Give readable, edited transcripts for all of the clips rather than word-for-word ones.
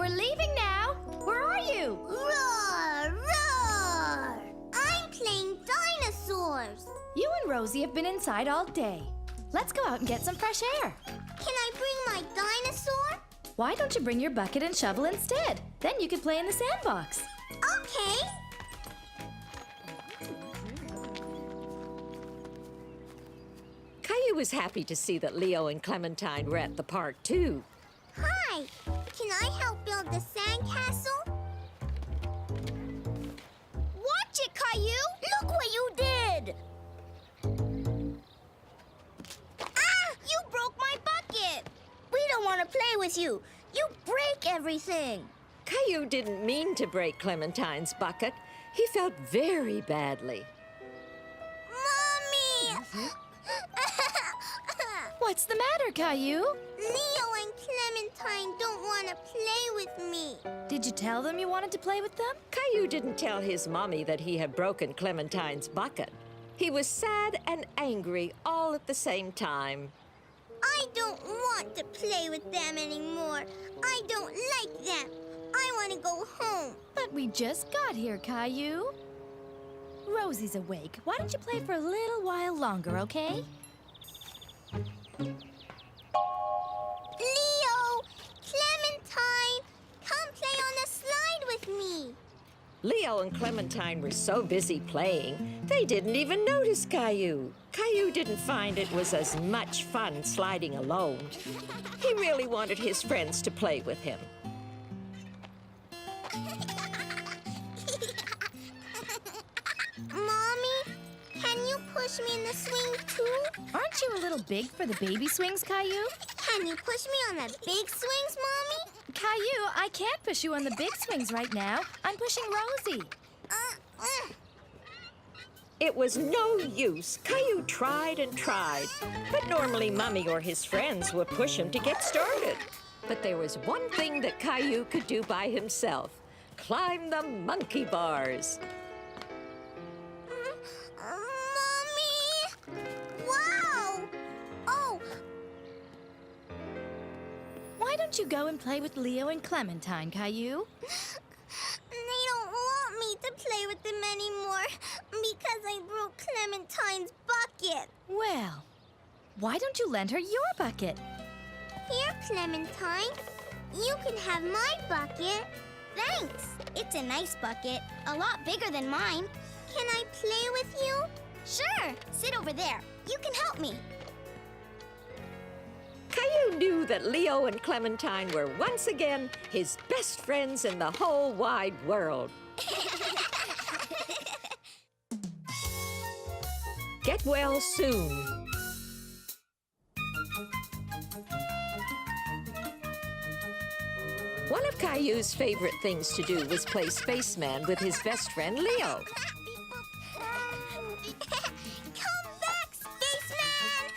we're leaving now. Where are you? Roar, roar! I'm playing dinosaurs. You and Rosie have been inside all day. Let's go out and get some fresh air. Can I bring my dinosaur? Why don't you bring your bucket and shovel instead? Then you can play in the sandbox. Okay. Caillou was happy to see that Leo and Clementine were at the park, too. Hi. Can I help build the sandcastle? Watch it, Caillou! Look what you did! Ah! You broke my bucket! We don't want to play with you. You break everything. Caillou didn't mean to break Clementine's bucket. He felt very badly. Mommy! What's the matter, Caillou? Leo and Clementine don't want to play with me. Did you tell them you wanted to play with them? Caillou didn't tell his mommy that he had broken Clementine's bucket. He was sad and angry all at the same time. I don't want to play with them anymore. I don't like them. I want to go home. But we just got here, Caillou. Rosie's awake. Why don't you play for a little while longer, okay? Leo! Clementine! Come play on the slide with me. Leo and Clementine were so busy playing, they didn't even notice Caillou. Caillou didn't find it was as much fun sliding alone. He really wanted his friends to play with him. Mommy, can you push me in the swing too? Aren't you a little big for the baby swings, Caillou? Can you push me on the big swings, Mommy? Caillou, I can't push you on the big swings right now. I'm pushing Rosie. It was no use. Caillou tried and tried, but normally Mummy or his friends would push him to get started. But there was one thing that Caillou could do by himself: climb the monkey bars. Mommy! Wow! Oh! Why don't you go and play with Leo and Clementine, Caillou? They don't want me to play with them anymore because I broke Clementine's bucket. Well, why don't you lend her your bucket? Here, Clementine. You can have my bucket. Thanks. It's a nice bucket. A lot bigger than mine. Can I play with you? Sure. Sit over there. You can help me. Caillou knew that Leo and Clementine were once again his best friends in the whole wide world. Get well soon. One of Caillou's favorite things to do was play spaceman with his best friend Leo. Come back, spaceman!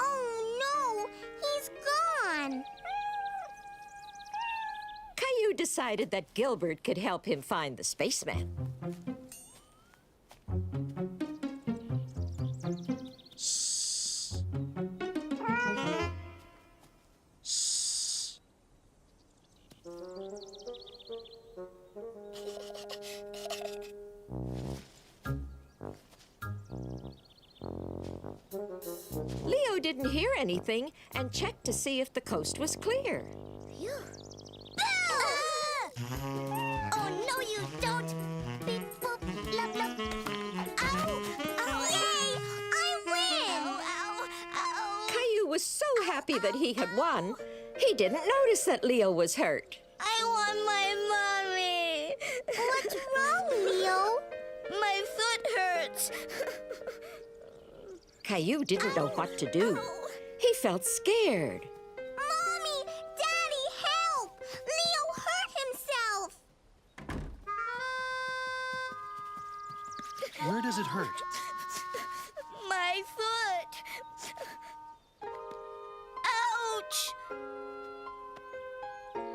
Oh no, he's gone. Caillou decided that Gilbert could help him find the spaceman. Leo didn't hear anything and checked to see if the coast was clear. Phew. Oh, no, you don't. Beep, boop, blub, blub. Ow! Ow! Yay! I win! Ow! Ow! Caillou was so happy that he had won, he didn't notice that Leo was hurt. I want my mommy. What's wrong, Leo? My foot hurts. Caillou didn't know what to do. He felt scared. Mommy! Daddy, help! Leo hurt himself! Where does it hurt? My foot! Ouch!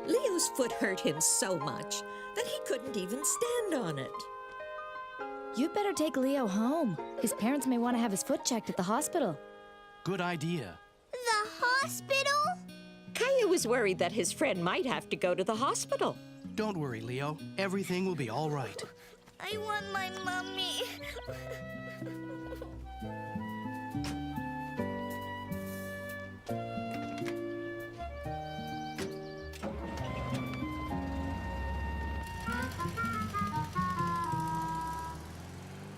Leo's foot hurt him so much that he couldn't even stand on it. You'd better take Leo home. His parents may want to have his foot checked at the hospital. Good idea. The hospital? Caillou was worried that his friend might have to go to the hospital. Don't worry, Leo. Everything will be all right. I want my mommy.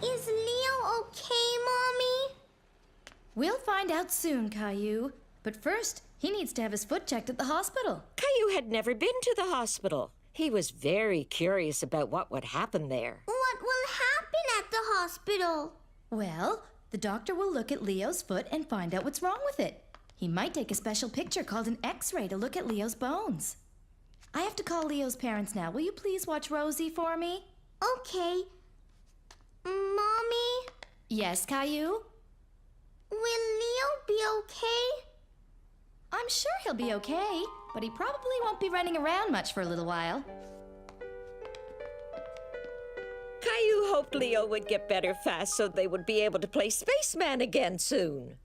Is Leo okay, Mommy? We'll find out soon, Caillou. But first, he needs to have his foot checked at the hospital. Caillou had never been to the hospital. He was very curious about what would happen there. What will happen at the hospital? Well, the doctor will look at Leo's foot and find out what's wrong with it. He might take a special picture called an X-ray to look at Leo's bones. I have to call Leo's parents now. Will you please watch Rosie for me? Okay. Mommy, Yes, Caillou? will Leo be okay? I'm sure he'll be okay, but he probably won't be running around much for a little while. Caillou hoped Leo would get better fast so they would be able to play spaceman again soon.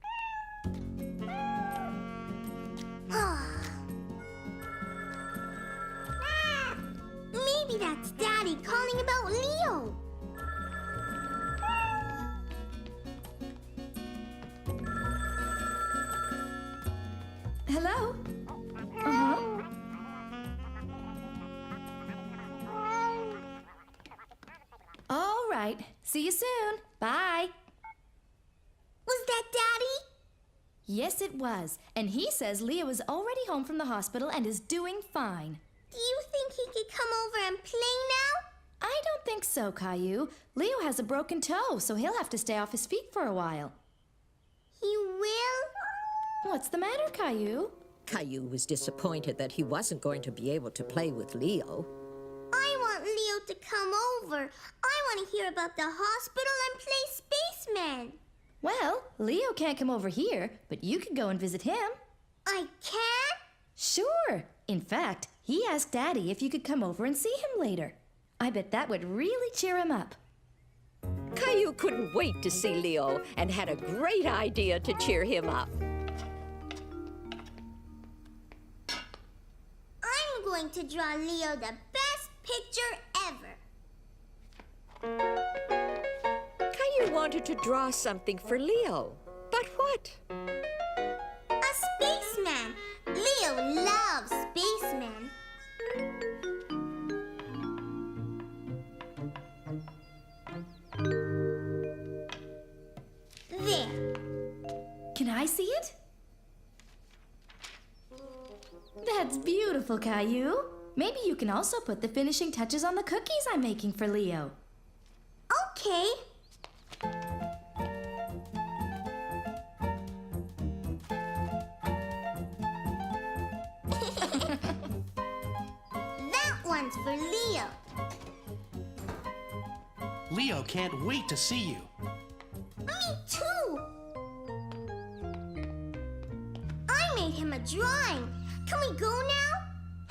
Maybe that's Daddy calling about Leo. Hello? Uh-huh. All right. See you soon. Bye. Was that Daddy? Yes, it was. And he says Leo is already home from the hospital and is doing fine. Do you think he could come over and play now? I don't think so, Caillou. Leo has a broken toe, so he'll have to stay off his feet for a while. He will? What's the matter, Caillou? Caillou was disappointed that he wasn't going to be able to play with Leo. I want Leo to come over. I want to hear about the hospital and play spaceman. Well, Leo can't come over here, but you can go and visit him. I can? Sure. In fact, he asked Daddy if you could come over and see him later. I bet that would really cheer him up. Caillou couldn't wait to see Leo and had a great idea to cheer him up. I'm going to draw Leo the best picture ever. Caillou wanted to draw something for Leo. But what? A spaceman. Leo loves spacemen. There. Can I see it? That's beautiful, Caillou. Maybe you can also put the finishing touches on the cookies I'm making for Leo. Okay. That one's for Leo. Leo can't wait to see you. Me too. I made him a drawing. Can we go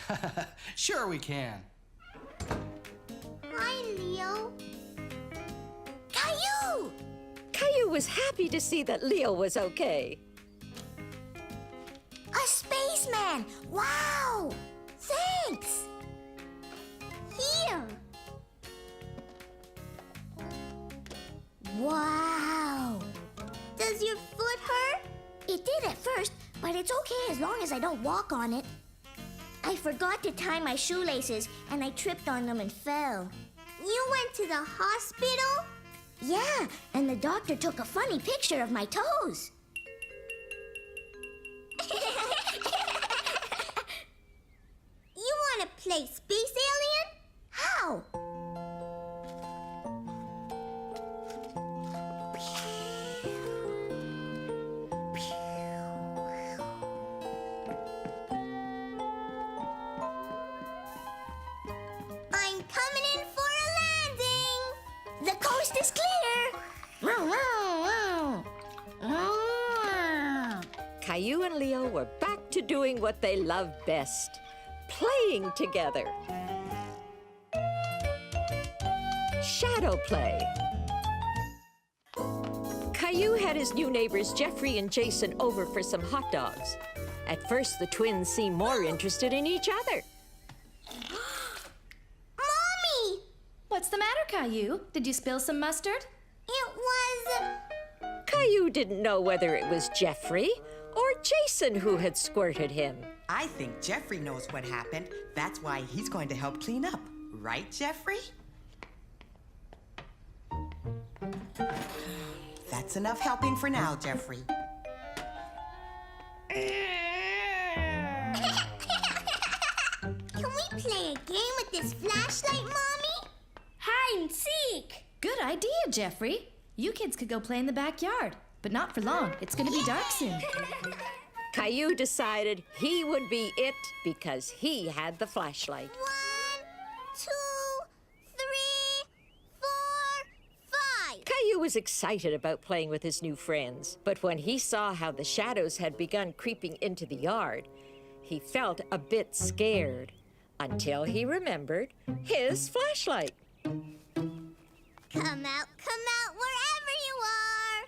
now? Sure we can. Hi, Leo. Caillou! Caillou was happy to see that Leo was okay. A spaceman! Wow! Thanks! Here! Wow! Does your foot hurt? It did at first, but it's okay as long as I don't walk on it. I forgot to tie my shoelaces, and I tripped on them and fell. You went to the hospital? Yeah, and the doctor took a funny picture of my toes. You want to play Space Alien? How? I'm coming in for a landing. The coast is clear. Caillou and Leo were back to doing what they loved best, playing together. Shadow play. Caillou had his new neighbors Jeffrey and Jason over for some hot dogs. At first, the twins seemed more interested in each other. Mommy! What's the matter, Caillou? Did you spill some mustard? It was... Caillou didn't know whether it was Jeffrey or Jason who had squirted him. I think Jeffrey knows what happened. That's why he's going to help clean up. Right, Jeffrey? That's enough helping for now, Jeffrey. Can we play a game with this flashlight, Mommy? Hide and seek! Good idea, Jeffrey. You kids could go play in the backyard, but not for long. It's going to be dark soon. Caillou decided he would be it because he had the flashlight. 1, 2, 3, 4, 5. Caillou was excited about playing with his new friends, but when he saw how the shadows had begun creeping into the yard, he felt a bit scared until he remembered his flashlight. Come out wherever you are.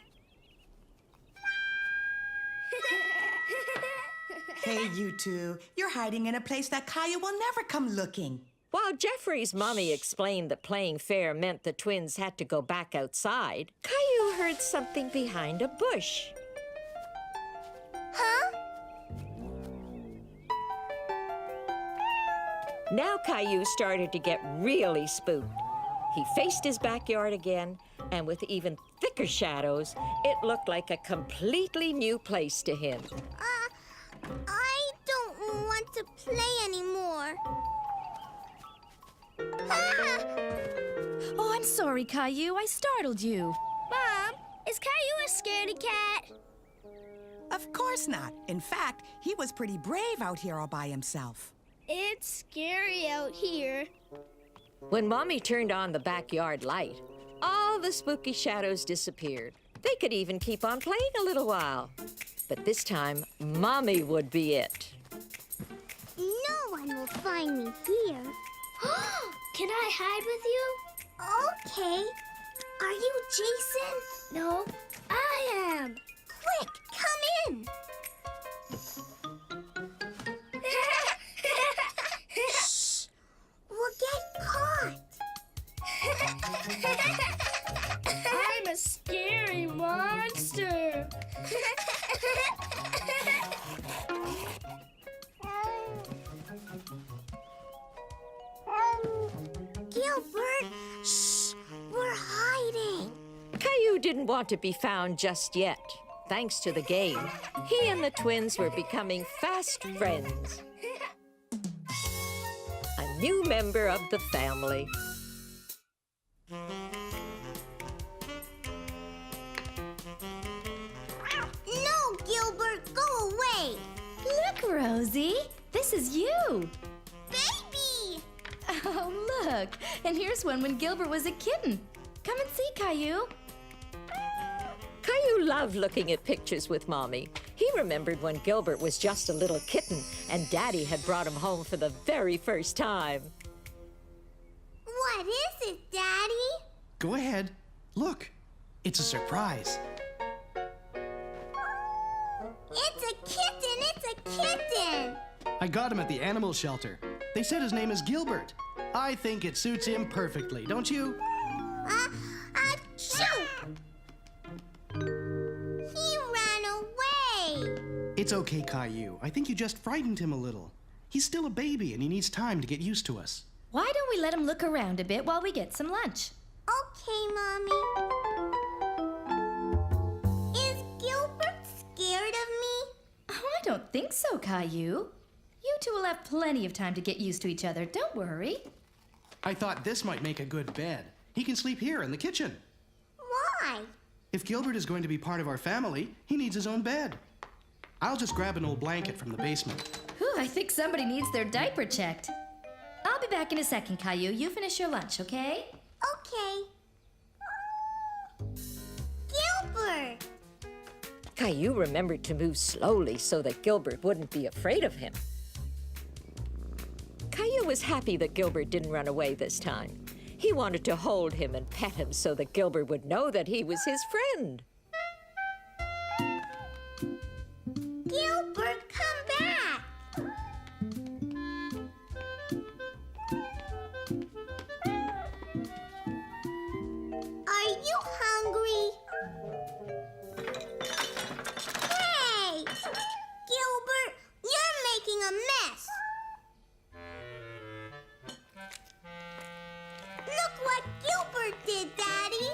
Hey, you two. You're hiding in a place that Caillou will never come looking. While Jeffrey's mommy explained that playing fair meant the twins had to go back outside, Caillou heard something behind a bush. Huh? Now Caillou started to get really spooked. He faced his backyard again, and with even thicker shadows, it looked like a completely new place to him. I don't want to play anymore. Ah! Oh, I'm sorry, Caillou. I startled you. Mom, is Caillou a scaredy cat? Of course not. In fact, he was pretty brave out here all by himself. It's scary out here. When Mommy turned on the backyard light, all the spooky shadows disappeared. They could even keep on playing a little while. But this time, Mommy would be it. No one will find me here. Can I hide with you? Okay. Are you Jason? No, I am. Quick, come in. Shh! We'll get caught. I'm a scary monster. Gilbert, shh! We're hiding. Caillou didn't want to be found just yet. Thanks to the game, he and the twins were becoming fast friends. A new member of the family. No, Gilbert, go away. Look, Rosie. This is you. Baby! Oh, look. And here's one when Gilbert was a kitten. Come and see, Caillou. Caillou loved looking at pictures with Mommy. He remembered when Gilbert was just a little kitten and Daddy had brought him home for the very first time. What is it, Daddy? Go ahead. Look. It's a surprise. It's a kitten! It's a kitten! I got him at the animal shelter. They said his name is Gilbert. I think it suits him perfectly, don't you? Shoo! He ran away! It's okay, Caillou. I think you just frightened him a little. He's still a baby and he needs time to get used to us. Why don't we let him look around a bit while we get some lunch? Okay, Mommy. Is Gilbert scared of me? Oh, I don't think so, Caillou. You two will have plenty of time to get used to each other. Don't worry. I thought this might make a good bed. He can sleep here in the kitchen. Why? If Gilbert is going to be part of our family, he needs his own bed. I'll just grab an old blanket from the basement. Whew, I think somebody needs their diaper checked. I'll be back in a second, Caillou. You finish your lunch, okay? Okay. Gilbert! Caillou remembered to move slowly so that Gilbert wouldn't be afraid of him. Caillou was happy that Gilbert didn't run away this time. He wanted to hold him and pet him so that Gilbert would know that he was his friend. Gilbert, come back! Are you hungry? Hey! Gilbert, you're making a mess! Look what Gilbert did, Daddy!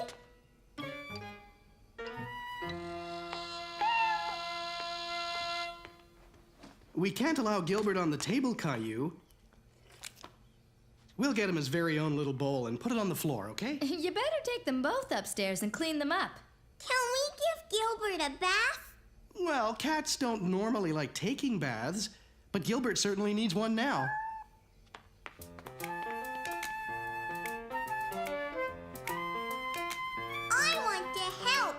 We can't allow Gilbert on the table, Caillou. We'll get him his very own little bowl and put it on the floor, okay? You better take them both upstairs and clean them up. Can we give Gilbert a bath? Well, cats don't normally like taking baths, but Gilbert certainly needs one now. I want to help.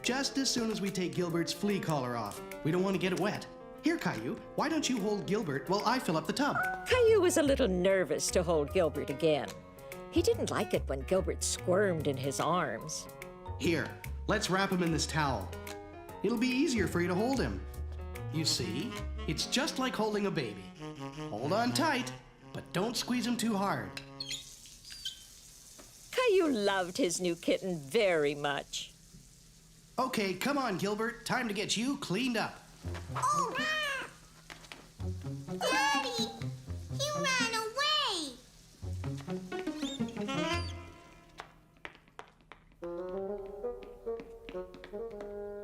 Just as soon as we take Gilbert's flea collar off. We don't want to get it wet. Here, Caillou, why don't you hold Gilbert while I fill up the tub? Caillou was a little nervous to hold Gilbert again. He didn't like it when Gilbert squirmed in his arms. Here, let's wrap him in this towel. It'll be easier for you to hold him. You see, it's just like holding a baby. Hold on tight, but don't squeeze him too hard. Caillou loved his new kitten very much. Okay, come on, Gilbert. Time to get you cleaned up. Oh! Daddy! He ran away!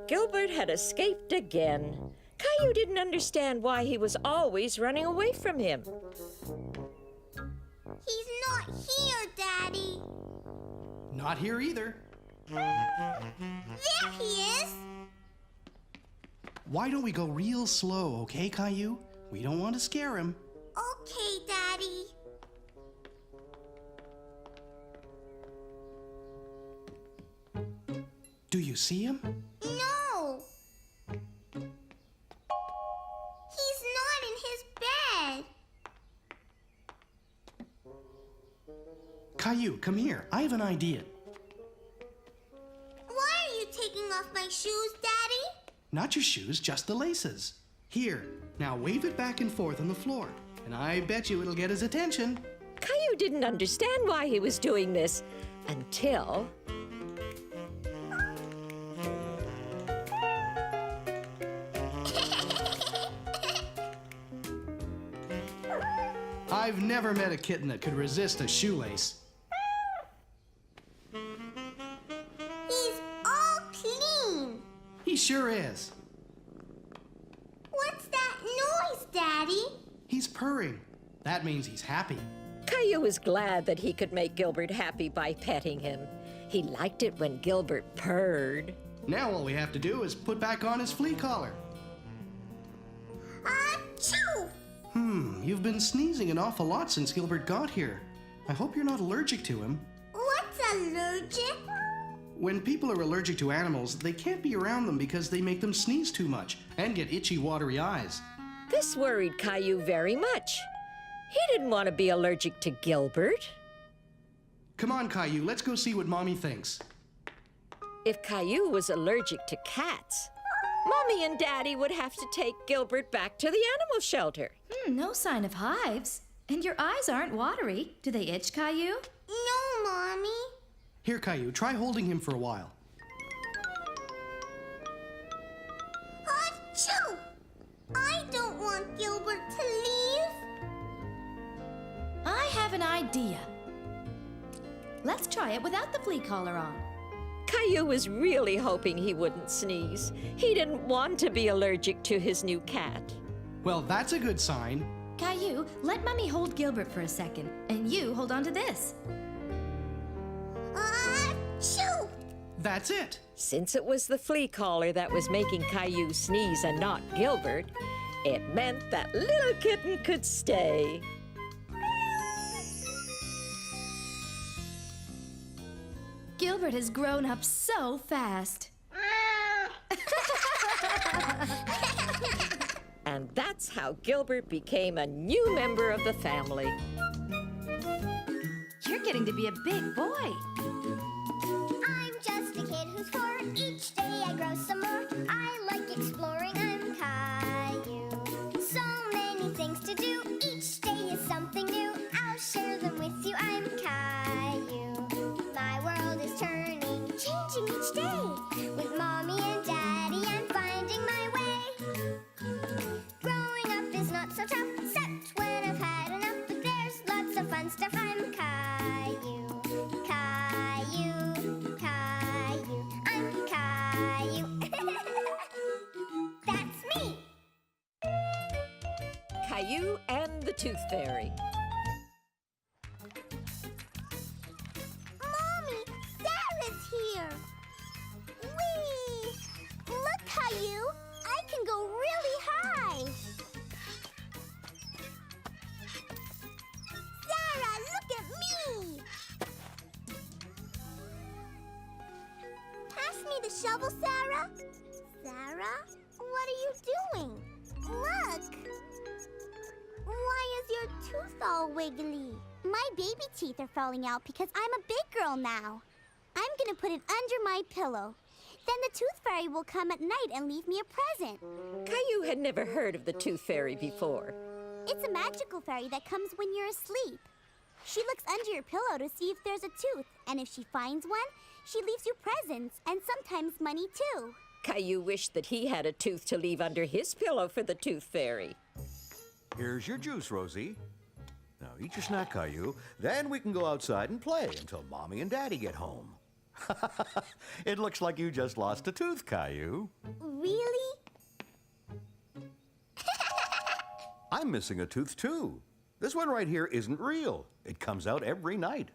Gilbert had escaped again. Caillou didn't understand why he was always running away from him. He's not here, Daddy. Not here either. There he is. Why don't we go real slow, okay, Caillou? We don't want to scare him. Okay, Daddy. Do you see him? No. He's not in his bed. Caillou, come here. I have an idea. Why are you taking off my shoes, Daddy? Not your shoes, just the laces. Here, now wave it back and forth on the floor, and I bet you it'll get his attention. Caillou didn't understand why he was doing this until... I've never met a kitten that could resist a shoelace. He's all clean. He sure is. What's that noise, Daddy? He's purring. That means he's happy. Caillou was glad that he could make Gilbert happy by petting him. He liked it when Gilbert purred. Now all we have to do is put back on his flea collar. Achoo! You've been sneezing an awful lot since Gilbert got here. I hope you're not allergic to him. What's allergic? When people are allergic to animals, they can't be around them because they make them sneeze too much and get itchy, watery eyes. This worried Caillou very much. He didn't want to be allergic to Gilbert. Come on, Caillou, let's go see what Mommy thinks. If Caillou was allergic to cats, Mommy and Daddy would have to take Gilbert back to the animal shelter. No sign of hives. And your eyes aren't watery. Do they itch, Caillou? No, Mommy. Here, Caillou, try holding him for a while. Achoo! I don't want Gilbert to leave. I have an idea. Let's try it without the flea collar on. Caillou was really hoping he wouldn't sneeze. He didn't want to be allergic to his new cat. Well, that's a good sign. Caillou, let Mummy hold Gilbert for a second, and you hold on to this. Achoo! That's it. Since it was the flea collar that was making Caillou sneeze and not Gilbert, it meant that little kitten could stay. Gilbert has grown up so fast. And that's how Gilbert became a new member of the family. You're getting to be a big boy. I'm just a kid who's 4. Each day I grow some more. I like exploring. I'm Caillou. day. With Mommy and Daddy, I'm finding my way. Growing up is not so tough, except when I've had enough. But there's lots of fun stuff. I'm Caillou, Caillou, Caillou. I'm Caillou. That's me. Caillou and the Tooth Fairy. Mommy, Sarah's here. Whee! Look, Caillou, I can go really high. Sarah, look at me. Pass me the shovel, Sarah. Sarah, what are you doing? Look. Why is your tooth all wiggly? My baby teeth are falling out because I'm a big girl now. I'm gonna put it under my pillow. Then the Tooth Fairy will come at night and leave me a present. Caillou had never heard of the Tooth Fairy before. It's a magical fairy that comes when you're asleep. She looks under your pillow to see if there's a tooth, and if she finds one, she leaves you presents and sometimes money too. Caillou wished that he had a tooth to leave under his pillow for the Tooth Fairy. Here's your juice, Rosie. Now eat your snack, Caillou. Then we can go outside and play until Mommy and Daddy get home. It looks like you just lost a tooth, Caillou. Really? I'm missing a tooth, too. This one right here isn't real. It comes out every night.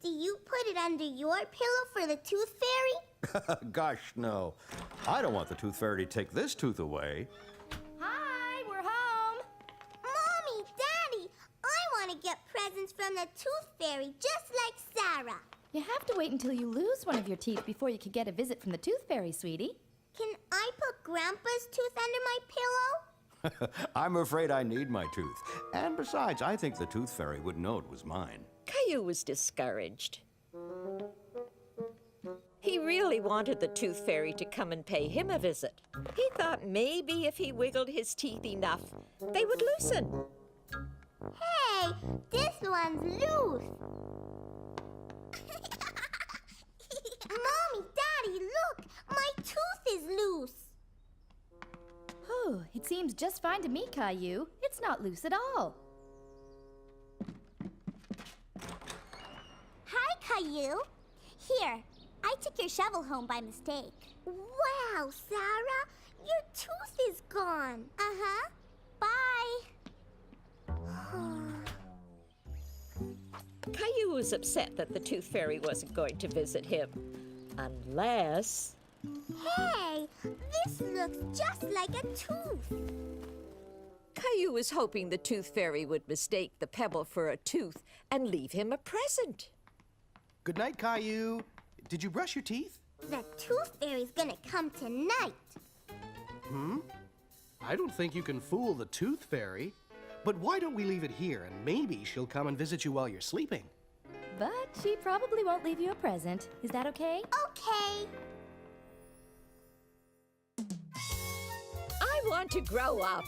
Do you put it under your pillow for the Tooth Fairy? Gosh, no. I don't want the Tooth Fairy to take this tooth away. Hi, we're home. Mommy, Daddy, I want to get presents from the Tooth Fairy just like Sarah. You have to wait until you lose one of your teeth before you can get a visit from the Tooth Fairy, sweetie. Can I put Grandpa's tooth under my pillow? I'm afraid I need my tooth. And besides, I think the Tooth Fairy would know it was mine. Caillou was discouraged. He really wanted the Tooth Fairy to come and pay him a visit. He thought maybe if he wiggled his teeth enough, they would loosen. Hey, this one's loose. Mommy, Daddy, look! My tooth is loose. Oh, it seems just fine to me, Caillou. It's not loose at all. Hi, Caillou. Here, I took your shovel home by mistake. Wow, Sarah, your tooth is gone. Uh-huh. Bye. Caillou was upset that the Tooth Fairy wasn't going to visit him. Unless... Hey, this looks just like a tooth. Caillou was hoping the Tooth Fairy would mistake the pebble for a tooth and leave him a present. Good night, Caillou. Did you brush your teeth? The Tooth Fairy's gonna come tonight. I don't think you can fool the Tooth Fairy. But why don't we leave it here and maybe she'll come and visit you while you're sleeping? But she probably won't leave you a present. Is that okay? Okay. I want to grow up.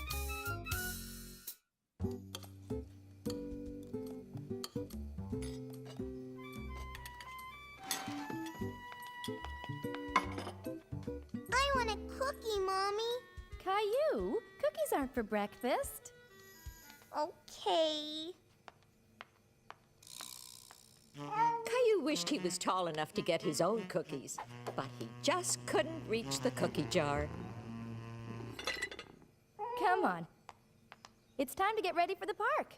I want a cookie, Mommy. Caillou, cookies aren't for breakfast. Okay. Caillou wished he was tall enough to get his own cookies, but he just couldn't reach the cookie jar. Come on. It's time to get ready for the park.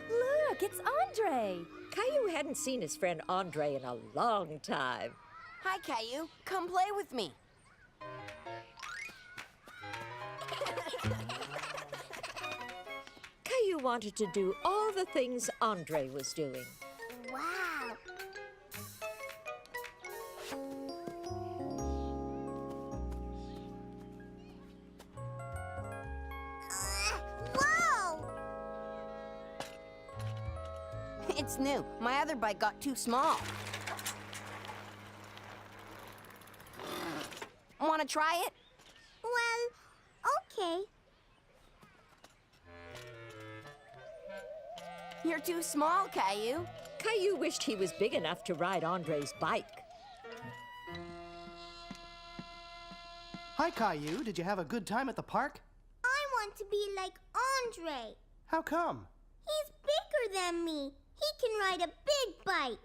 Look, it's Andre. Caillou hadn't seen his friend Andre in a long time. Hi, Caillou. Come play with me. Caillou wanted to do all the things Andre was doing. Wow. Whoa! It's new. My other bike got too small. Want to try it? Well, okay. You're too small, Caillou. Caillou wished he was big enough to ride Andre's bike. Hi, Caillou. Did you have a good time at the park? I want to be like Andre. How come? He's bigger than me. He can ride a big bike.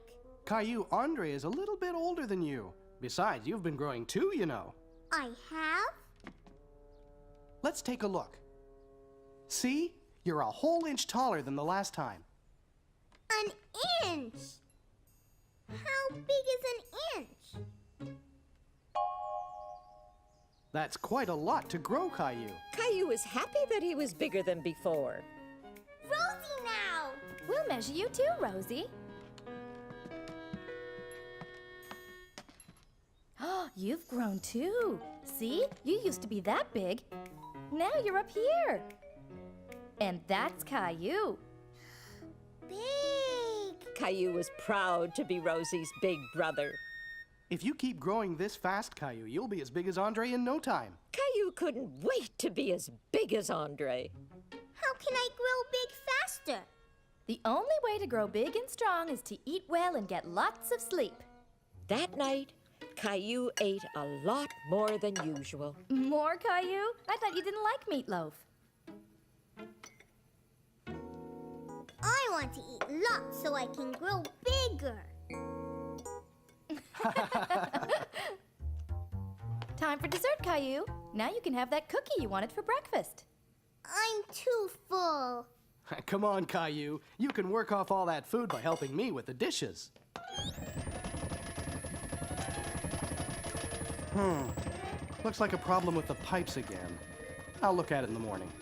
Caillou, Andre is a little bit older than you. Besides, you've been growing too, you know. I have? Let's take a look. See? You're a whole inch taller than the last time. An inch. How big is an inch? That's quite a lot to grow, Caillou. Caillou was happy that he was bigger than before. Rosie now. We'll measure you too, Rosie. Oh, you've grown too. See? You used to be that big. Now you're up here. And that's Caillou. Big. Caillou was proud to be Rosie's big brother. If you keep growing this fast, Caillou, you'll be as big as Andre in no time. Caillou couldn't wait to be as big as Andre. How can I grow big faster? The only way to grow big and strong is to eat well and get lots of sleep. That night, Caillou ate a lot more than usual. More, Caillou? I thought you didn't like meatloaf. I want to eat lots so I can grow bigger. Time for dessert, Caillou. Now you can have that cookie you wanted for breakfast. I'm too full. Come on, Caillou. You can work off all that food by helping me with the dishes. Looks like a problem with the pipes again. I'll look at it in the morning.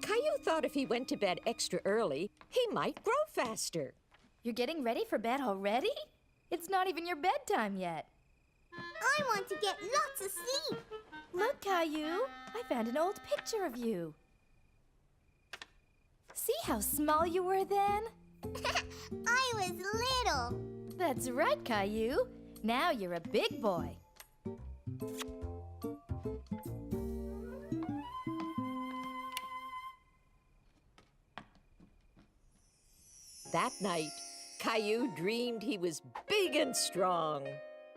Caillou thought if he went to bed extra early, he might grow faster. You're getting ready for bed already? It's not even your bedtime yet. I want to get lots of sleep. Look, Caillou, I found an old picture of you. See how small you were then? I was little. That's right, Caillou. Now you're a big boy. That night, Caillou dreamed he was big and strong.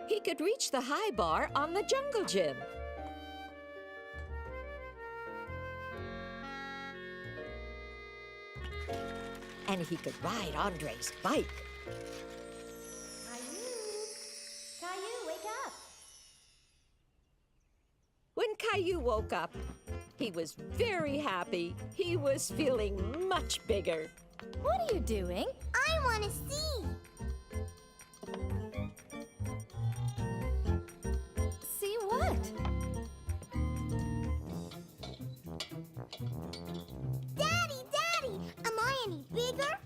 He could reach the high bar on the jungle gym. And he could ride Andre's bike. Caillou, wake up. When Caillou woke up, he was very happy. He was feeling much bigger. What are you doing? I want to see. See what? Daddy, am I any bigger?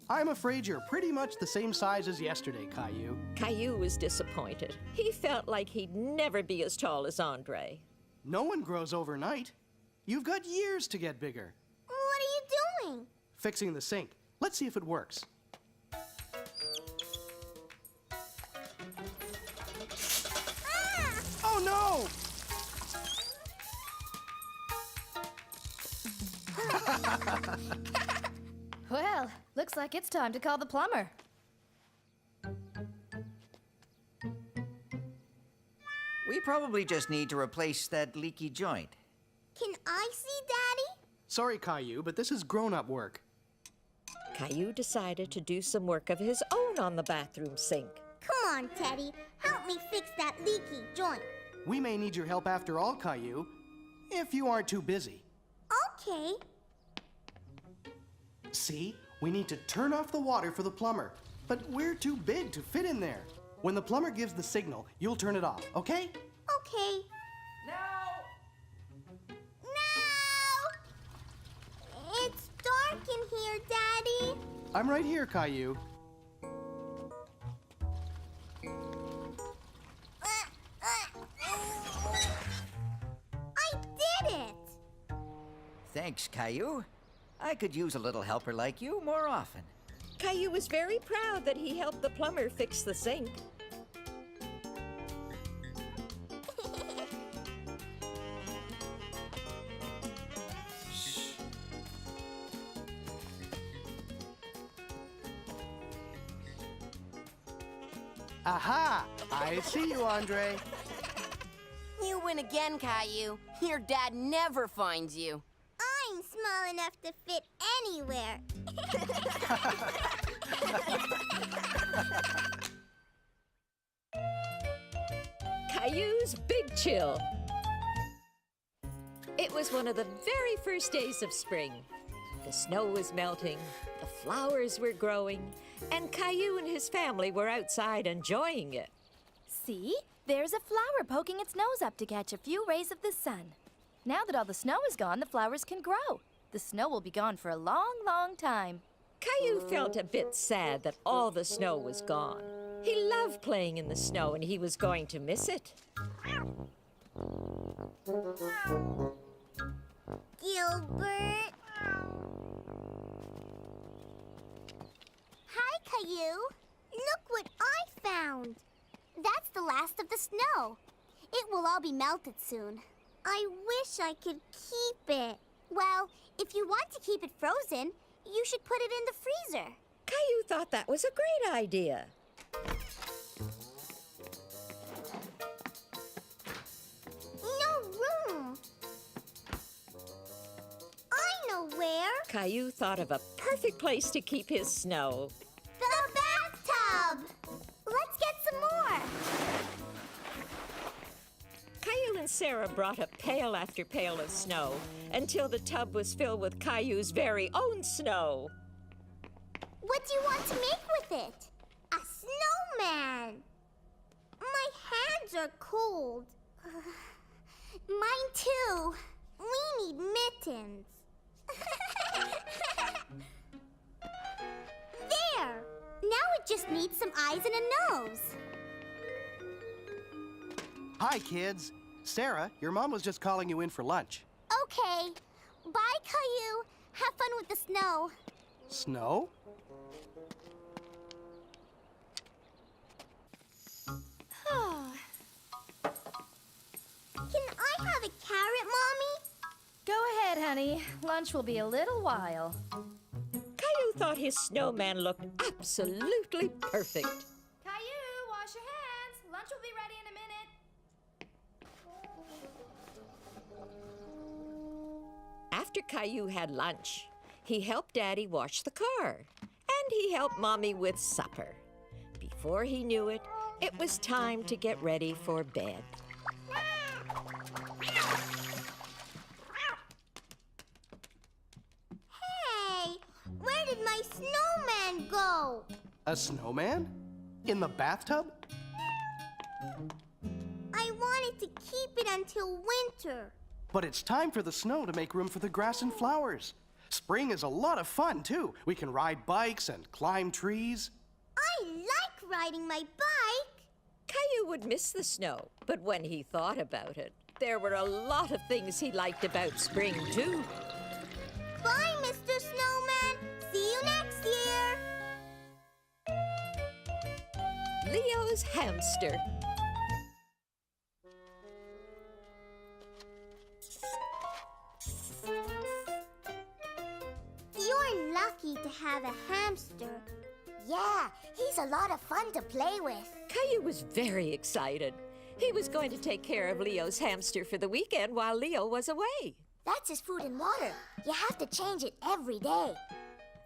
I'm afraid you're pretty much the same size as yesterday, Caillou. Caillou was disappointed. He felt like he'd never be as tall as Andre. No one grows overnight. You've got years to get bigger. What are you doing? Fixing the sink. Let's see if it works. Ah! Oh no! Well, looks like it's time to call the plumber. We probably just need to replace that leaky joint. Can I see Daddy? Sorry, Caillou, but this is grown-up work. Caillou decided to do some work of his own on the bathroom sink. Come on, Teddy. Help me fix that leaky joint. We may need your help after all, Caillou, if you aren't too busy. Okay. See? We need to turn off the water for the plumber, but we're too big to fit in there. When the plumber gives the signal, you'll turn it off, okay? Okay. No! No! It's dark in here, Daddy. I'm right here, Caillou. I did it! Thanks, Caillou. I could use a little helper like you more often. Caillou was very proud that he helped the plumber fix the sink. Aha! I see you, Andre. You win again, Caillou. Your dad never finds you. I'm small enough to fit anywhere. Caillou's Big Chill. It was one of the very first days of spring. The snow was melting, the flowers were growing, and Caillou and his family were outside enjoying it. See? There's a flower poking its nose up to catch a few rays of the sun. Now that all the snow is gone, the flowers can grow. The snow will be gone for a long, long time. Caillou felt a bit sad that all the snow was gone. He loved playing in the snow and he was going to miss it. Gilbert. Hi, Caillou. Look what I found. That's the last of the snow. It will all be melted soon. I wish I could keep it. Well, if you want to keep it frozen, you should put it in the freezer. Caillou thought that was a great idea. No room. I know where. Caillou thought of a perfect place to keep his snow. The bathtub. Let's get some more. Caillou and Sarah brought up pail after pail of snow until the tub was filled with Caillou's very own snow. What do you want to make with it? A snowman. My hands are cold. Mine too. We need mittens. There. Now it just needs some eyes and a nose. Hi, kids. Sarah, your mom was just calling you in for lunch. Okay. Bye, Caillou. Have fun with the snow. Snow? Can I have a carrot, Mommy? Go ahead, honey. Lunch will be a little while. Caillou thought his snowman looked absolutely perfect. Caillou, wash your hands. Lunch will be ready in a minute. After Caillou had lunch, he helped Daddy wash the car, and he helped Mommy with supper. Before he knew it, it was time to get ready for bed. Hey, where did my snowman go? A snowman? In the bathtub? I wanted to keep it until winter. But it's time for the snow to make room for the grass and flowers. Spring is a lot of fun, too. We can ride bikes and climb trees. I like riding my bike. Caillou would miss the snow, but when he thought about it, there were a lot of things he liked about spring, too. Bye, Mr. Snowman. See you next year. Leo's Hamster. You're lucky to have a hamster. Yeah, he's a lot of fun to play with. Caillou was very excited. He was going to take care of Leo's hamster for the weekend while Leo was away. That's his food and water. You have to change it every day.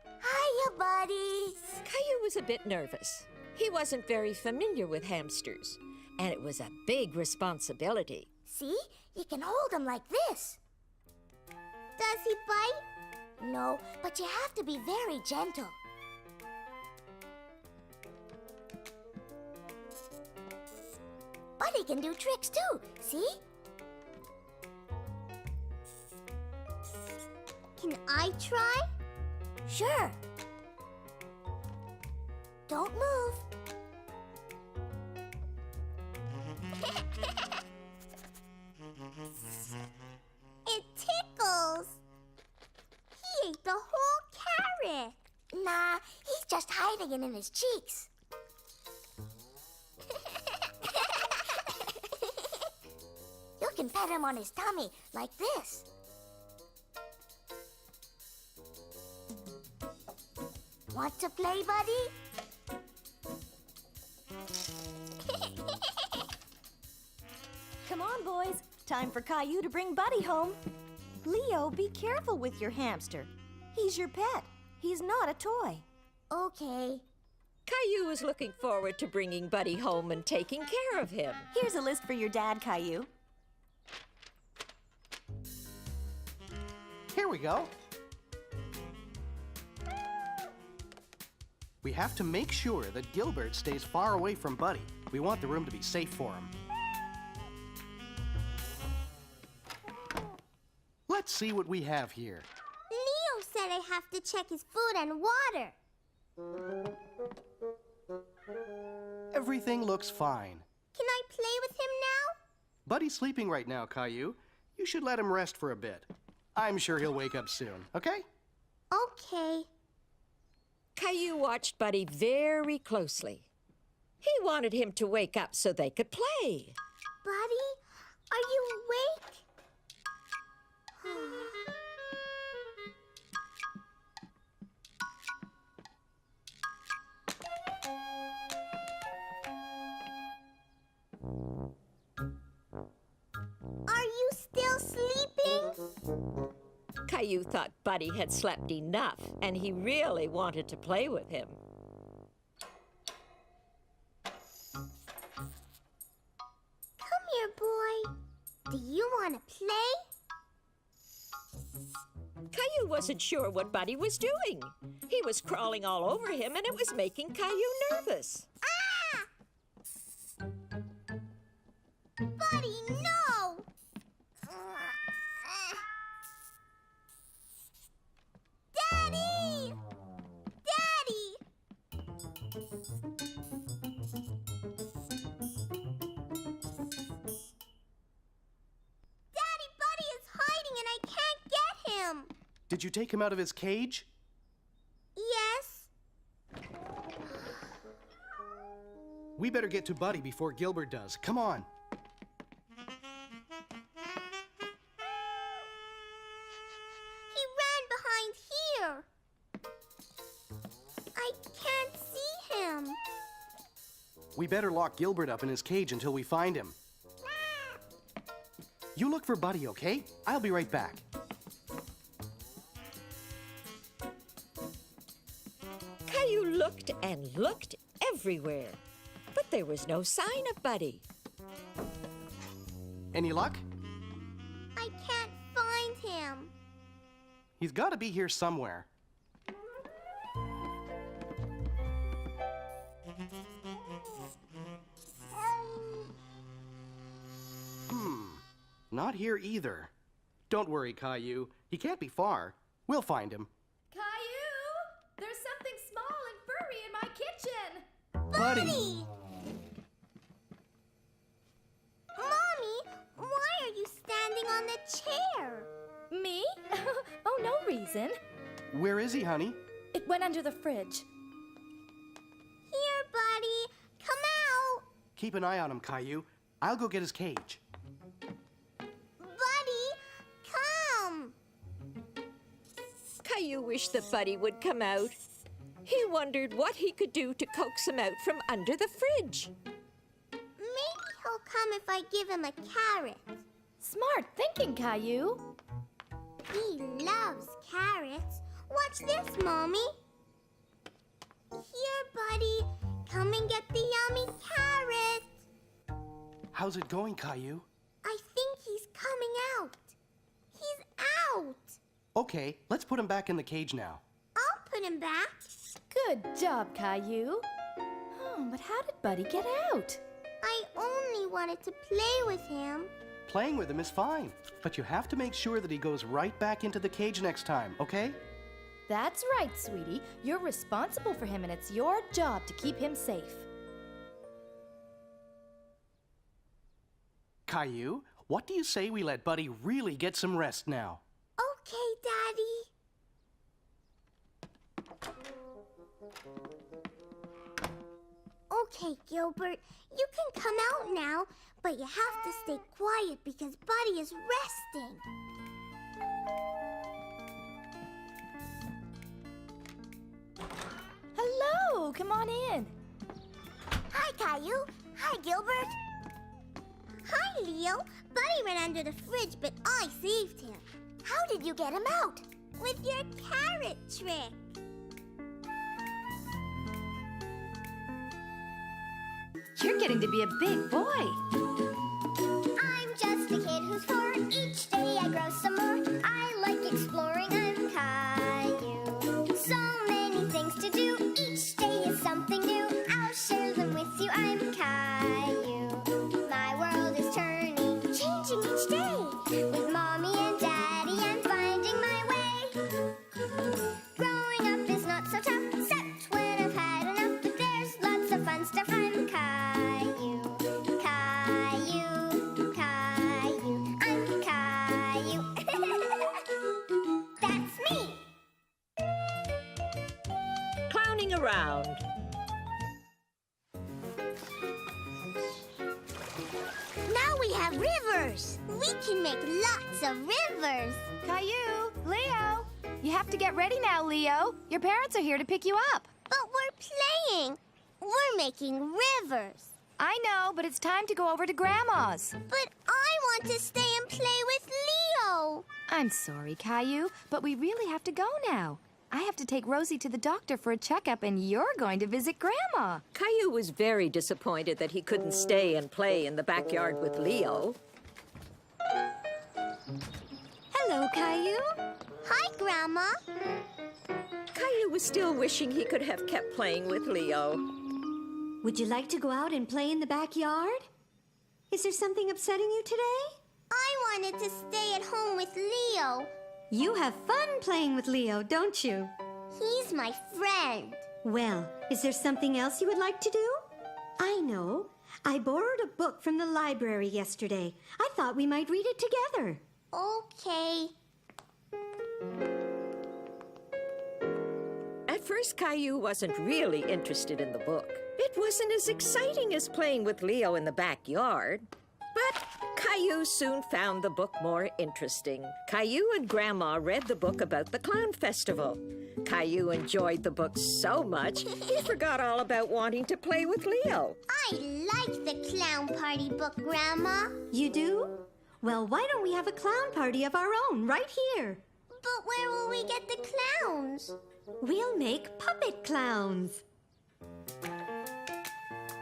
Hiya, buddies. Caillou was a bit nervous. He wasn't very familiar with hamsters, and it was a big responsibility. See? You can hold him like this. Does he bite? No, but you have to be very gentle. But he can do tricks too, see? Can I try? Sure. Don't move. It tickles. He ate the whole carrot. Nah, he's just hiding it in his cheeks. You can pet him on his tummy, like this. Want to play, buddy? on, boys. Time for Caillou to bring Buddy home. Leo, be careful with your hamster. He's your pet. He's not a toy. Okay. Caillou was looking forward to bringing Buddy home and taking care of him. Here's a list for your dad, Caillou. Here we go. We have to make sure that Gilbert stays far away from Buddy. We want the room to be safe for him. Let's see what we have here. Leo said I have to check his food and water. Everything looks fine. Can I play with him now? Buddy's sleeping right now, Caillou. You should let him rest for a bit. I'm sure he'll wake up soon, okay? Okay. Caillou watched Buddy very closely. He wanted him to wake up so they could play. Buddy, are you awake? Are you still sleeping? Caillou thought Buddy had slept enough, and he really wanted to play with him. Come here, boy. Do you want to play? Caillou wasn't sure what Buddy was doing. He was crawling all over him, and it was making Caillou nervous. Ah! Buddy, no! Daddy! Daddy! Daddy, Buddy is hiding and I can't get him. Did you take him out of his cage? Yes. We better get to Buddy before Gilbert does. Come on. He ran behind here. I can't see him. We better lock Gilbert up in his cage until we find him. You look for Buddy, okay? I'll be right back. Caillou looked and looked everywhere, but there was no sign of Buddy. Any luck? I can't find him. He's got to be here somewhere. Not here either. Don't worry, Caillou. He can't be far. We'll find him. Caillou! There's something small and furry in my kitchen! Buddy! Mommy, why are you standing on the chair? Me? Oh, no reason. Where is he, honey? It went under the fridge. Here, Buddy. Come out. Keep an eye on him, Caillou. I'll go get his cage. Buddy, come. Caillou wished that Buddy would come out. He wondered what he could do to coax him out from under the fridge. Maybe he'll come if I give him a carrot. Smart thinking, Caillou. He loves carrots. Watch this, Mommy. Here, Buddy. Come and get the yummy carrot. How's it going, Caillou? I think he's coming out. He's out. Okay, let's put him back in the cage now. I'll put him back. Good job, Caillou. Oh, but how did Buddy get out? I only wanted to play with him. Playing with him is fine, but you have to make sure that he goes right back into the cage next time, okay? That's right, sweetie. You're responsible for him, and it's your job to keep him safe. Caillou, what do you say we let Buddy really get some rest now? Okay, Daddy. Okay, Gilbert, you can come out now, but you have to stay quiet because Buddy is resting. Hello, come on in. Hi, Caillou. Hi, Gilbert. Hi, Leo. Buddy ran under the fridge, but I saved him. How did you get him out? With your carrot trick. You're getting to be a big boy. I'm just a kid who's 4. Each day I grow some more. I like exploring. I'm Caillou. So many things to do. Each day is something new. I'll share them with you. I'm Caillou. My world is turning, changing each day. With Mommy and Daddy, I'm finding my way. Growing up is not so tough, except when I've had enough. But there's lots of fun stuff. I'm Caillou. Caillou, Caillou, I'm Caillou. That's me. Clowning around. Now we have rivers. We can make lots of rivers. Caillou, Leo. You have to get ready now, Leo. Your parents are here to pick you up. But we're playing. We're making rivers. I know, but it's time to go over to Grandma's. But I want to stay and play with Leo. I'm sorry, Caillou, but we really have to go now. I have to take Rosie to the doctor for a checkup, and you're going to visit Grandma. Caillou was very disappointed that he couldn't stay and play in the backyard with Leo. Hello, Caillou. Hi, Grandma. Caillou was still wishing he could have kept playing with Leo. Would you like to go out and play in the backyard? Is there something upsetting you today? I wanted to stay at home with Leo. You have fun playing with Leo, don't you? He's my friend. Well, is there something else you would like to do? I know. I borrowed a book from the library yesterday. I thought we might read it together. Okay. At first, Caillou wasn't really interested in the book. It wasn't as exciting as playing with Leo in the backyard. But Caillou soon found the book more interesting. Caillou and Grandma read the book about the Clown Festival. Caillou enjoyed the book so much, he forgot all about wanting to play with Leo. I like the clown party book, Grandma. You do? Well, why don't we have a clown party of our own right here? But where will we get the clowns? We'll make puppet clowns.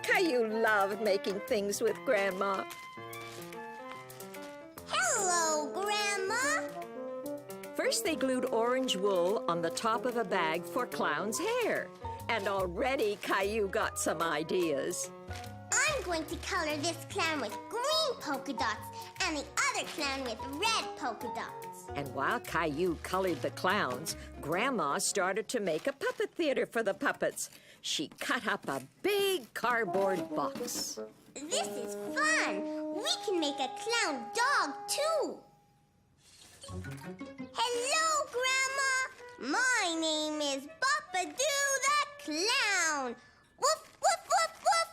Caillou loved making things with Grandma. Hello, Grandma. First, they glued orange wool on the top of a bag for Clown's hair. And already Caillou got some ideas. I'm going to color this clown with green polka dots and the other clown with red polka dots. And while Caillou colored the clowns, Grandma started to make a puppet theater for the puppets. She cut up a big cardboard box. This is fun. We can make a clown dog, too. Hello, Grandma. My name is Boppadoo the Clown. Woof, woof, woof, woof.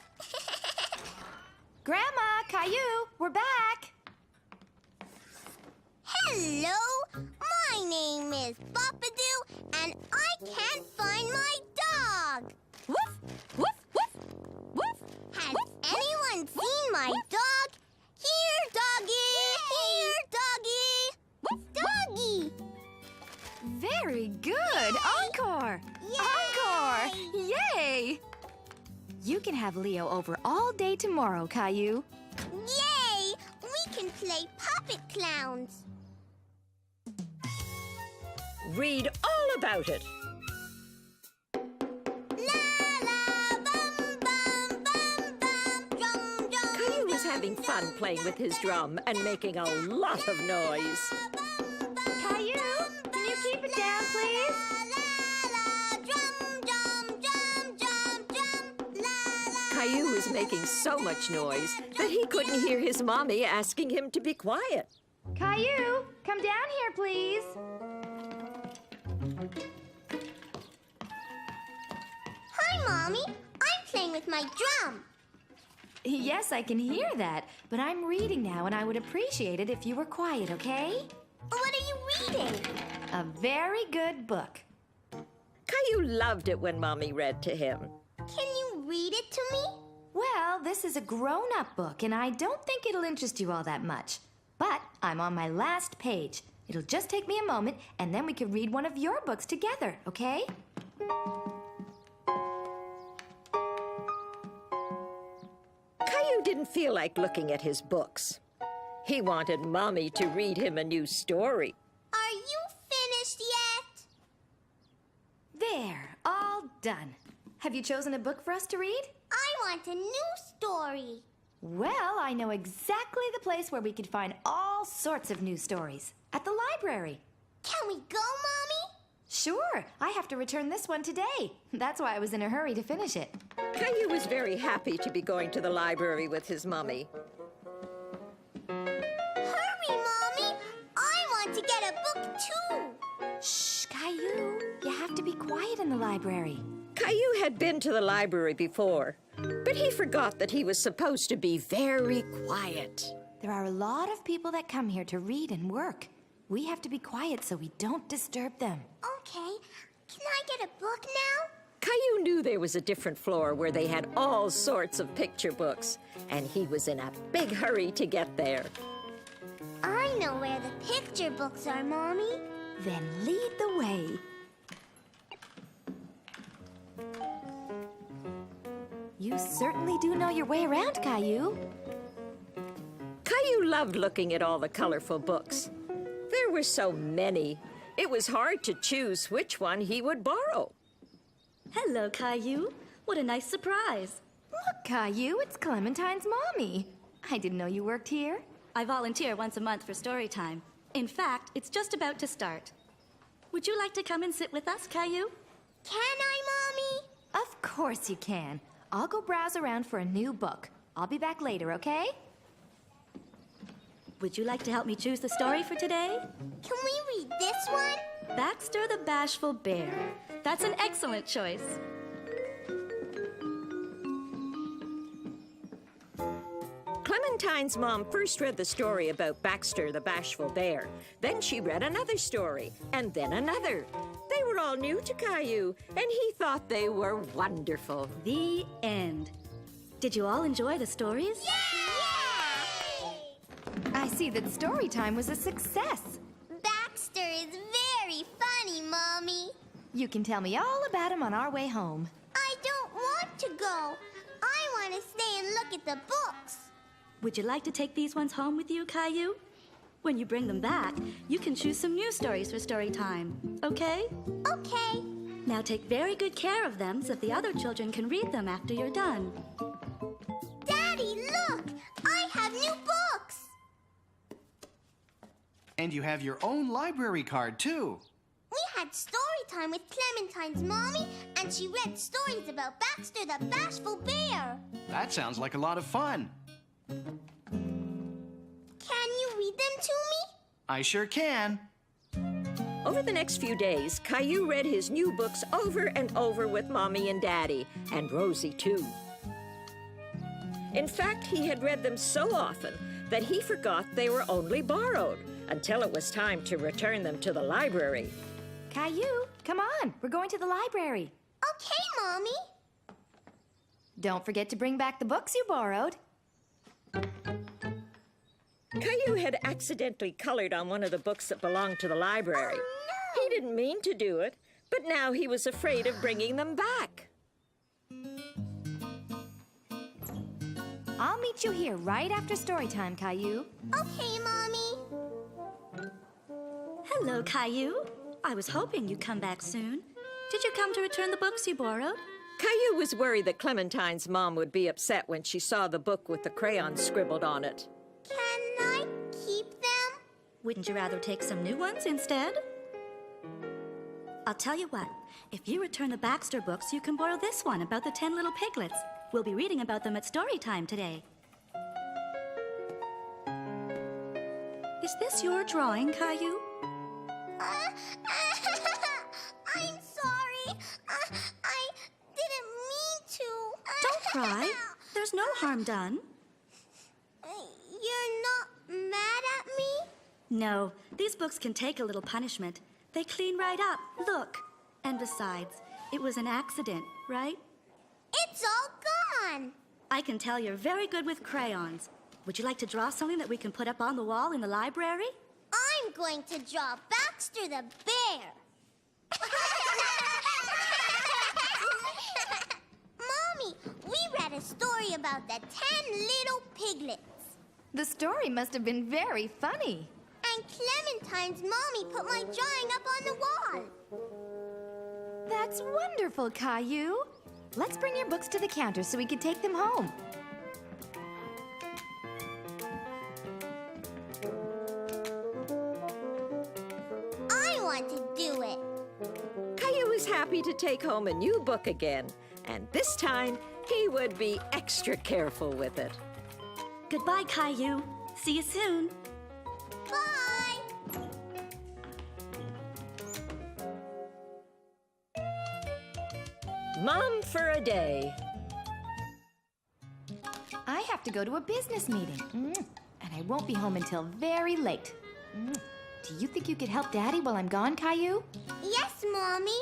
Grandma, Caillou, we're back. Hello. My name is Boppadoo, and I can't find my dog. Woof, woof, woof, woof. Has anyone seen my dog? Here, doggy! Here, doggy! Doggy! Very good. Encore. Yay! Encore. Yay. You can have Leo over all day tomorrow, Caillou. Yay! We can play puppet clowns. Read all about it. Having fun playing with his drum and making a lot of noise. Caillou, can you keep it down, please? Caillou was making so much noise that he couldn't hear his mommy asking him to be quiet. Caillou, come down here, please. Hi, Mommy. I'm playing with my drum. Yes, I can hear that, but I'm reading now, and I would appreciate it if you were quiet, okay? What are you reading? A very good book. Caillou loved it when Mommy read to him. Can you read it to me? Well, this is a grown-up book, and I don't think it'll interest you all that much. But I'm on my last page. It'll just take me a moment, and then we can read one of your books together, okay? Caillou didn't feel like looking at his books. He wanted Mommy to read him a new story. Are you finished yet? There, all done. Have you chosen a book for us to read? I want a new story. Well, I know exactly the place where we could find all sorts of new stories. At the library. Can we go, Mommy? Sure, I have to return this one today. That's why I was in a hurry to finish it. Caillou was very happy to be going to the library with his mommy. Hurry, Mommy! I want to get a book, too. Shh, Caillou. You have to be quiet in the library. Caillou had been to the library before, but he forgot that he was supposed to be very quiet. There are a lot of people that come here to read and work. We have to be quiet so we don't disturb them. Okay. Can I get a book now? Caillou knew there was a different floor where they had all sorts of picture books, and he was in a big hurry to get there. I know where the picture books are, Mommy. Then lead the way. You certainly do know your way around, Caillou. Caillou loved looking at all the colorful books. There were so many, it was hard to choose which one he would borrow. Hello, Caillou. What a nice surprise. Look, Caillou, it's Clementine's mommy. I didn't know you worked here. I volunteer once a month for story time. In fact, it's just about to start. Would you like to come and sit with us, Caillou? Can I, Mommy? Of course you can. I'll go browse around for a new book. I'll be back later, okay? Would you like to help me choose the story for today? Can we read this one? Baxter the Bashful Bear. That's an excellent choice. Clementine's mom first read the story about Baxter the Bashful Bear. Then she read another story, and then another. They were all new to Caillou, and he thought they were wonderful. The end. Did you all enjoy the stories? Yay! I see that story time was a success. Baxter is very funny, Mommy. You can tell me all about him on our way home. I don't want to go. I want to stay and look at the books. Would you like to take these ones home with you, Caillou? When you bring them back, you can choose some new stories for story time, okay? Okay. Now take very good care of them so the other children can read them after you're done. Daddy, look! I have new books! And you have your own library card, too. We had story time with Clementine's mommy, and she read stories about Baxter the Bashful Bear. That sounds like a lot of fun. Can you read them to me? I sure can. Over the next few days, Caillou read his new books over and over with Mommy and Daddy, and Rosie, too. In fact, he had read them so often that he forgot they were only borrowed until it was time to return them to the library. Caillou, come on. We're going to the library. Okay, Mommy. Don't forget to bring back the books you borrowed. Caillou had accidentally colored on one of the books that belonged to the library. Oh, no. He didn't mean to do it, but now he was afraid of bringing them back. I'll meet you here right after story time, Caillou. Okay, Mommy. Hello, Caillou. I was hoping you'd come back soon. Did you come to return the books you borrowed? Caillou was worried that Clementine's mom would be upset when she saw the book with the crayons scribbled on it. Can I keep them? Wouldn't you rather take some new ones instead? I'll tell you what. If you return the Baxter books, you can borrow this one about the 10 little piglets. We'll be reading about them at story time today. Is this your drawing, Caillou? I'm sorry. I didn't mean to. Don't cry. There's no harm done. You're not mad at me? No, these books can take a little punishment. They clean right up. Look. And besides, it was an accident, right? It's all gone. I can tell you're very good with crayons. Would you like to draw something that we can put up on the wall in the library? I'm going to draw Baxter the bear. Mommy, we read a story about the 10 little piglets. The story must have been very funny. And Clementine's mommy put my drawing up on the wall. That's wonderful, Caillou. Let's bring your books to the counter so we can take them home. I want to do it. Caillou was happy to take home a new book again, and this time he would be extra careful with it. Goodbye, Caillou. See you soon. Bye. Mom for a day. I have to go to a business meeting, and I won't be home until very late. Do you think you could help Daddy while I'm gone, Caillou? Yes, Mommy.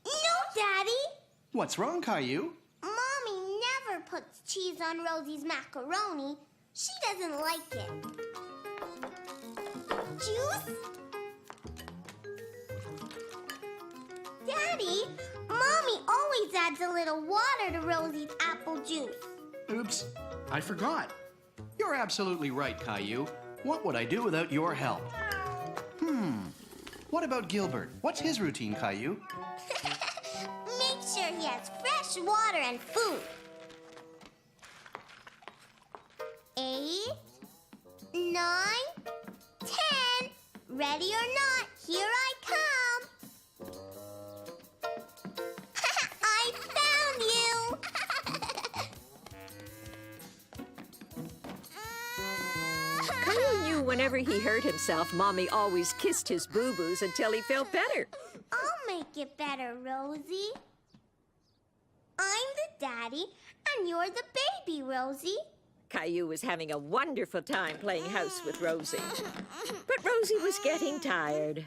No, Daddy. What's wrong, Caillou? Mommy never puts cheese on Rosie's macaroni. She doesn't like it. Juice? Daddy, Mommy always adds a little water to Rosie's apple juice. Oops, I forgot. You're absolutely right, Caillou. What would I do without your help? What about Gilbert? What's his routine, Caillou? Make sure he has fresh water and food. 8, 9, 10. Ready or not, here I come. I found you. Caillou knew whenever he hurt himself, Mommy always kissed his boo-boos until he felt better. I'll make it better, Rosie. I'm the daddy, and you're the baby, Rosie. Caillou was having a wonderful time playing house with Rosie. But Rosie was getting tired.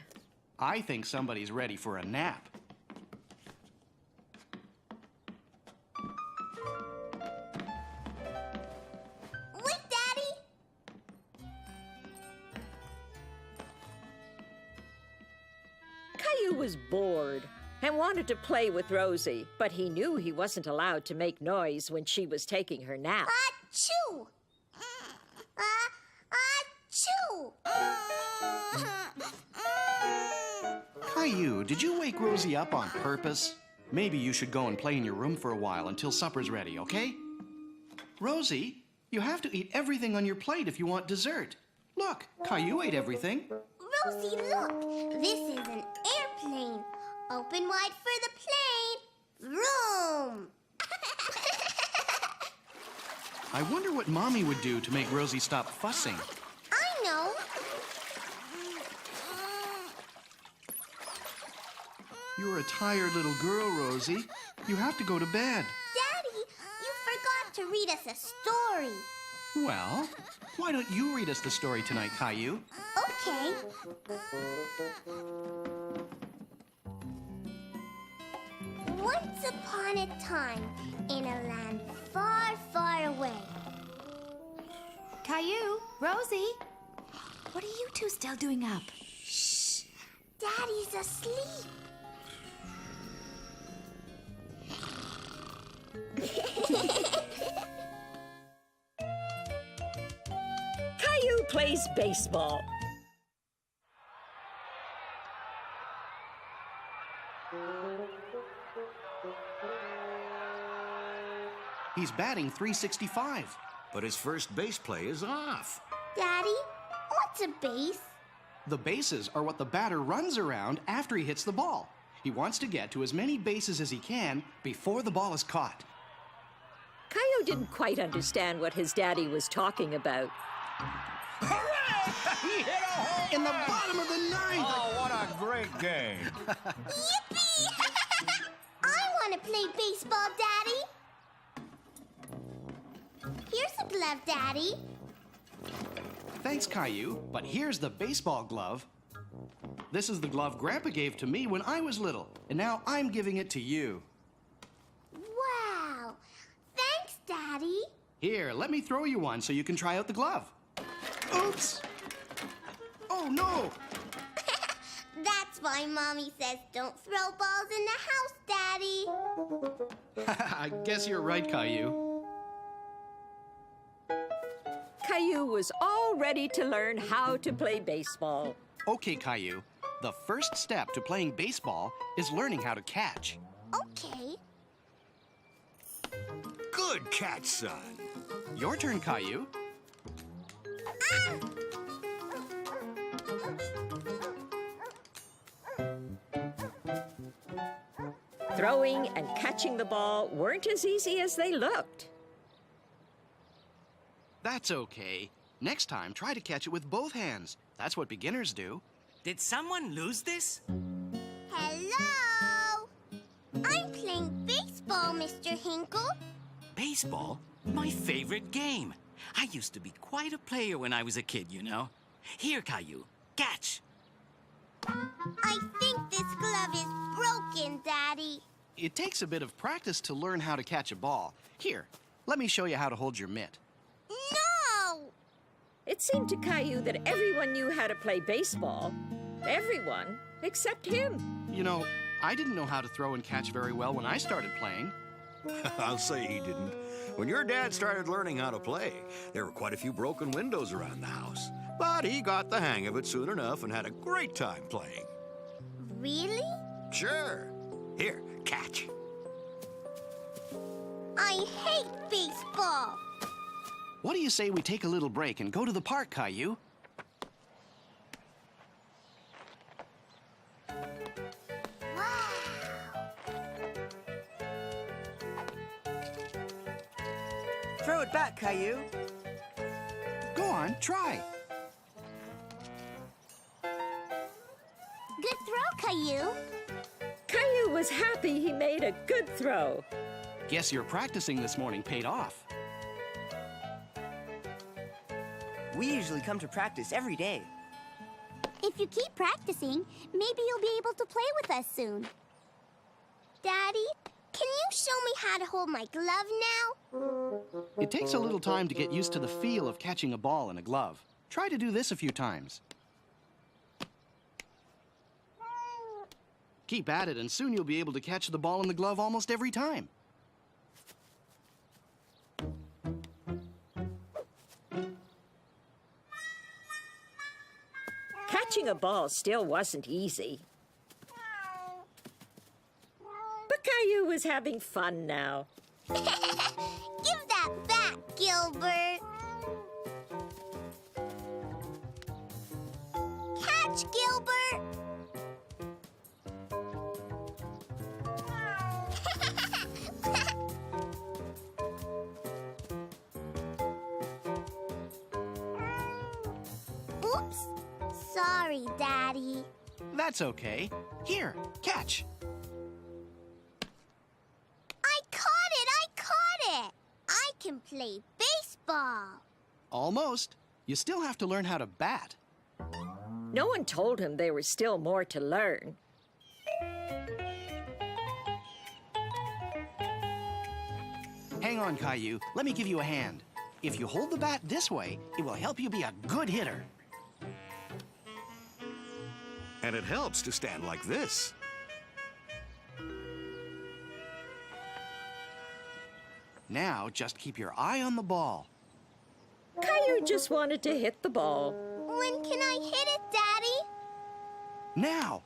I think somebody's ready for a nap. Wait, Daddy. Caillou was bored and wanted to play with Rosie, but he knew he wasn't allowed to make noise when she was taking her nap. Achoo! Achoo! Caillou, did you wake Rosie up on purpose? Maybe you should go and play in your room for a while until supper's ready, okay? Rosie, you have to eat everything on your plate if you want dessert. Look, Caillou ate everything. Rosie, look! This is an airplane. Open wide for the plane. Vroom! I wonder what Mommy would do to make Rosie stop fussing. I know. You're a tired little girl, Rosie. You have to go to bed. Daddy, you forgot to read us a story. Well, why don't you read us the story tonight, Caillou? Okay. Once upon a time, in a land far, far away. Caillou, Rosie, what are you two still doing up? Shh! Daddy's asleep. Caillou plays baseball. He's batting .365. But his first base play is off. Daddy, what's a base? The bases are what the batter runs around after he hits the ball. He wants to get to as many bases as he can before the ball is caught. Caillou didn't quite understand what his daddy was talking about. He hit a home In the bottom of the ninth! Oh, what a great game. Yippee! I want to play baseball, Daddy. Here's a glove, Daddy. Thanks, Caillou, but here's the baseball glove. This is the glove Grandpa gave to me when I was little, and now I'm giving it to you. Wow! Thanks, Daddy. Here, let me throw you one so you can try out the glove. Oops! Oh, no! That's why Mommy says don't throw balls in the house, Daddy. I guess you're right, Caillou. Caillou was all ready to learn how to play baseball. Okay, Caillou. The first step to playing baseball is learning how to catch. Okay. Good catch, son. Your turn, Caillou. Throwing and catching the ball weren't as easy as they looked. That's okay. Next time, try to catch it with both hands. That's what beginners do. Did someone lose this? Hello? I'm playing baseball, Mr. Hinkle. Baseball? My favorite game. I used to be quite a player when I was a kid, you know. Here, Caillou, catch. I think this glove is broken, Daddy. It takes a bit of practice to learn how to catch a ball. Here, let me show you how to hold your mitt. No! It seemed to Caillou that everyone knew how to play baseball. Everyone, except him. You know, I didn't know how to throw and catch very well when I started playing. I'll say he didn't. When your dad started learning how to play, there were quite a few broken windows around the house. But he got the hang of it soon enough and had a great time playing. Really? Sure. Here, catch. I hate baseball. What do you say we take a little break and go to the park, Caillou? Wow! Throw it back, Caillou. Go on, try. Good throw, Caillou. Caillou was happy he made a good throw. Guess your practicing this morning paid off. We usually come to practice every day. If you keep practicing, maybe you'll be able to play with us soon. Daddy, can you show me how to hold my glove now? It takes a little time to get used to the feel of catching a ball in a glove. Try to do this a few times. Keep at it, and soon you'll be able to catch the ball in the glove almost every time. Catching a ball still wasn't easy. But Caillou was having fun now. Give that back, Gilbert. Catch, Gilbert. Oops. Sorry, Daddy. That's okay. Here, catch. I caught it! I caught it! I can play baseball. Almost. You still have to learn how to bat. No one told him there was still more to learn. Hang on, Caillou. Let me give you a hand. If you hold the bat this way, it will help you be a good hitter. And it helps to stand like this. Now, just keep your eye on the ball. Caillou just wanted to hit the ball. When can I hit it, Daddy? Now!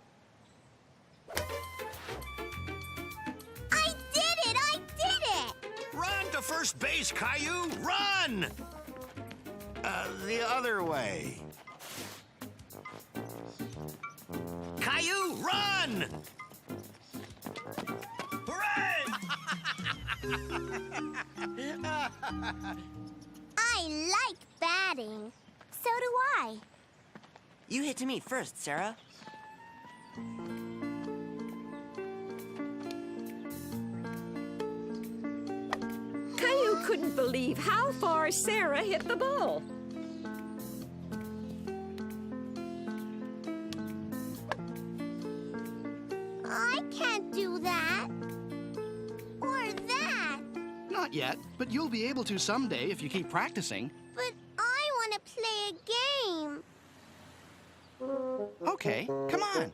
I did it! I did it! Run to first base, Caillou! Run! The other way. Caillou, run! Hooray! I like batting. So do I. You hit to me first, Sarah. Caillou couldn't believe how far Sarah hit the ball. I can't do that. Or that. Not yet, but you'll be able to someday if you keep practicing. But I want to play a game. Okay, come on.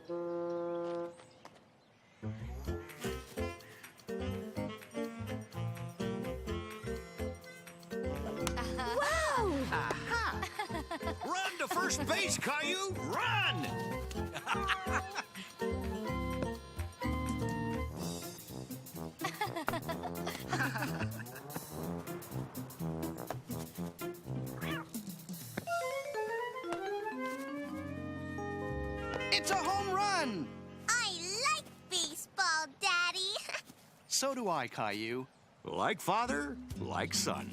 Wow! Run to first base, Caillou! Run! It's a home run! I like baseball, Daddy. So do I, Caillou. Like father, like son.